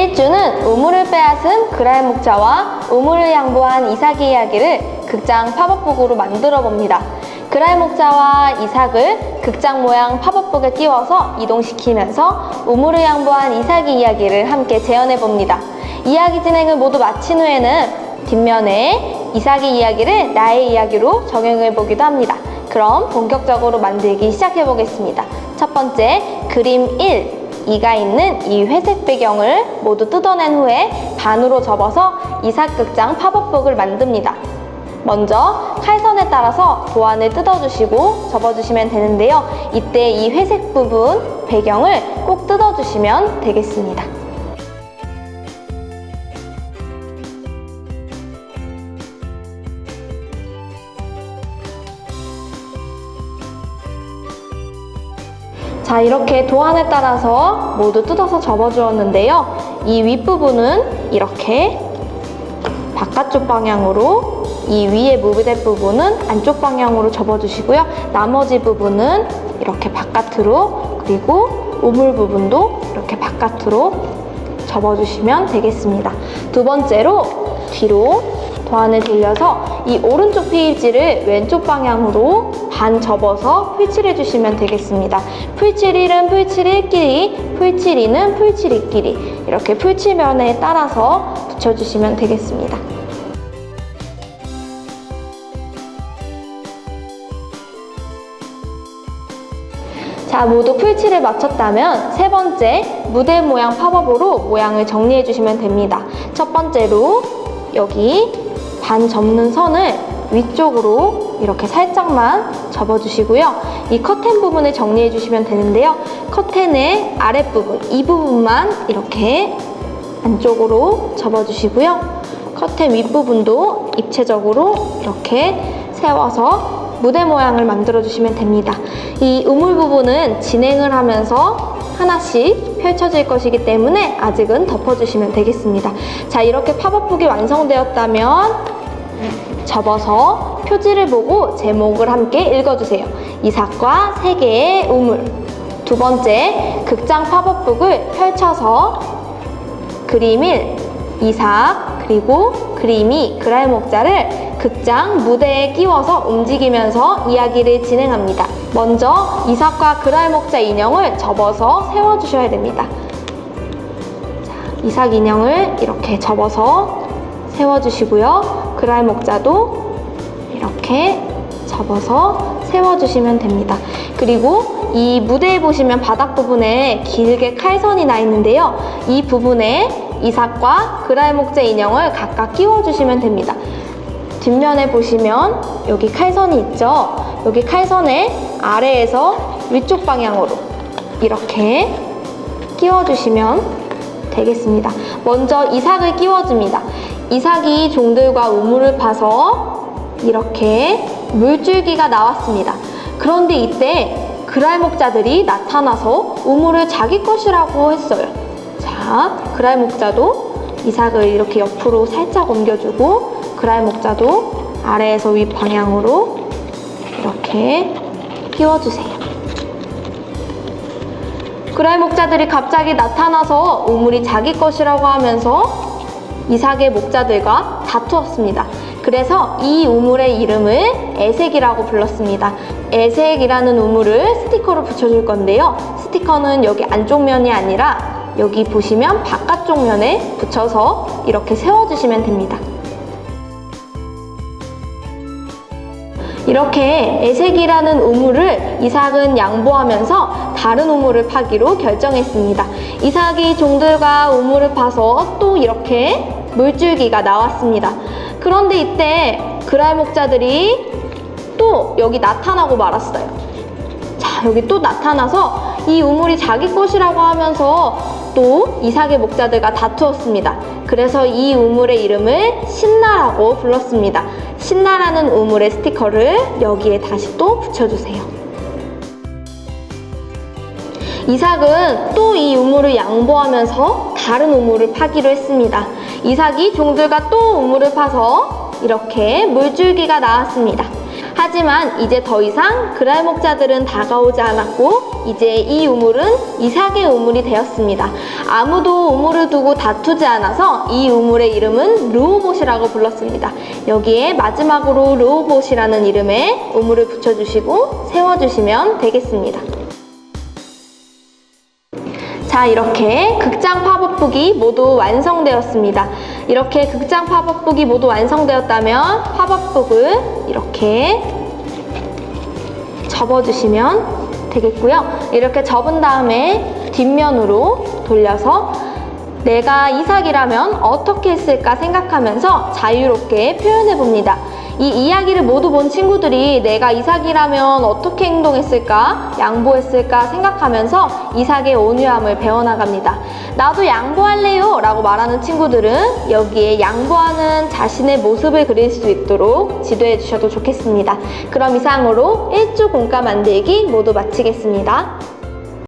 1주는 우물을 빼앗은 그랄 목자와 우물을 양보한 이삭의 이야기를 극장 팝업북으로 만들어 봅니다. 그랄 목자와 이삭을 극장 모양 팝업북에 띄워서 이동시키면서 우물을 양보한 이삭의 이야기를 함께 재현해 봅니다. 이야기 진행을 모두 마친 후에는 뒷면에 이삭의 이야기를 나의 이야기로 적용해 보기도 합니다. 그럼 본격적으로 만들기 시작해 보겠습니다. 첫 번째, 그림 1. 이가 있는 이 회색 배경을 모두 뜯어낸 후에 반으로 접어서 이삭극장 팝업북을 만듭니다. 먼저 칼선에 따라서 도안을 뜯어주시고 접어주시면 되는데요. 이때 이 회색 부분 배경을 꼭 뜯어주시면 되겠습니다. 자, 이렇게 도안에 따라서 모두 뜯어서 접어주었는데요. 이 윗부분은 이렇게 바깥쪽 방향으로, 이 위에 무브대 부분은 안쪽 방향으로 접어주시고요. 나머지 부분은 이렇게 바깥으로, 그리고 우물 부분도 이렇게 바깥으로 접어주시면 되겠습니다. 두 번째로 뒤로 도안을 돌려서 이 오른쪽 페이지를 왼쪽 방향으로 반 접어서 풀칠해 주시면 되겠습니다. 풀칠 1은 풀칠 1끼리, 풀칠 2는 풀칠 2끼리 이렇게 풀칠면에 따라서 붙여주시면 되겠습니다. 자, 모두 풀칠을 마쳤다면 세 번째 무대 모양 팝업으로 모양을 정리해 주시면 됩니다. 첫 번째로 여기 반 접는 선을 위쪽으로 이렇게 살짝만 접어주시고요. 이 커튼 부분을 정리해 주시면 되는데요. 커튼의 아랫부분, 이 부분만 이렇게 안쪽으로 접어주시고요. 커튼 윗부분도 입체적으로 이렇게 세워서 무대 모양을 만들어 주시면 됩니다. 이 우물 부분은 진행을 하면서 하나씩 펼쳐질 것이기 때문에 아직은 덮어주시면 되겠습니다. 자, 이렇게 팝업북이 완성되었다면 접어서 표지를 보고 제목을 함께 읽어주세요. 이삭과 세 개의 우물. 두 번째, 극장 팝업북을 펼쳐서 그림 1, 이삭, 그리고 그림 2, 그랄 목자를 극장 무대에 끼워서 움직이면서 이야기를 진행합니다. 먼저 이삭과 그랄 목자 인형을 접어서 세워주셔야 됩니다. 자, 이삭 인형을 이렇게 접어서 세워주시고요. 그랄 목자도 이렇게 접어서 세워주시면 됩니다. 그리고 이 무대에 보시면 바닥 부분에 길게 칼선이 나 있는데요. 이 부분에 이삭과 그랄 목자 인형을 각각 끼워주시면 됩니다. 뒷면에 보시면 여기 칼선이 있죠? 여기 칼선의 아래에서 위쪽 방향으로 이렇게 끼워주시면 되겠습니다. 먼저 이삭을 끼워줍니다. 이삭이 종들과 우물을 파서 이렇게 물줄기가 나왔습니다. 그런데 이때 그랄 목자들이 나타나서 우물을 자기 것이라고 했어요. 자, 그랄 목자도 이삭을 이렇게 옆으로 살짝 옮겨주고 그랄 목자도 아래에서 윗 방향으로 이렇게 끼워주세요. 그랄 목자들이 갑자기 나타나서 우물이 자기 것이라고 하면서 이삭의 목자들과 다투었습니다. 그래서 이 우물의 이름을 애색이라고 불렀습니다. 애색이라는 우물을 스티커로 붙여줄 건데요. 스티커는 여기 안쪽 면이 아니라 여기 보시면 바깥쪽 면에 붙여서 이렇게 세워주시면 됩니다. 이렇게 애색이라는 우물을 이삭은 양보하면서 다른 우물을 파기로 결정했습니다. 이삭이 종들과 우물을 파서 또 이렇게 물줄기가 나왔습니다. 그런데 이때 그랄 목자들이 또 여기 나타나고 말았어요. 자, 여기 또 나타나서 이 우물이 자기 것이라고 하면서 또 이삭의 목자들과 다투었습니다. 그래서 이 우물의 이름을 신나라고 불렀습니다. 신나라는 우물의 스티커를 여기에 다시 또 붙여주세요. 이삭은 또 이 우물을 양보하면서 다른 우물을 파기로 했습니다. 이삭이 종들과 또 우물을 파서 이렇게 물줄기가 나왔습니다. 하지만 이제 더 이상 그랄 목자들은 다가오지 않았고 이제 이 우물은 이삭의 우물이 되었습니다. 아무도 우물을 두고 다투지 않아서 이 우물의 이름은 르호봇이라고 불렀습니다. 여기에 마지막으로 르호봇이라는 이름의 우물을 붙여주시고 세워주시면 되겠습니다. 자, 이렇게 극장 팝업북이 모두 완성되었습니다. 이렇게 극장 팝업북이 모두 완성되었다면 팝업북을 이렇게 접어주시면 되겠고요. 이렇게 접은 다음에 뒷면으로 돌려서 내가 이삭이라면 어떻게 했을까 생각하면서 자유롭게 표현해 봅니다. 이 이야기를 모두 본 친구들이 내가 이삭이라면 어떻게 행동했을까, 양보했을까 생각하면서 이삭의 온유함을 배워나갑니다. 나도 양보할래요 라고 말하는 친구들은 여기에 양보하는 자신의 모습을 그릴 수 있도록 지도해 주셔도 좋겠습니다. 그럼 이상으로 1주 공과 만들기 모두 마치겠습니다.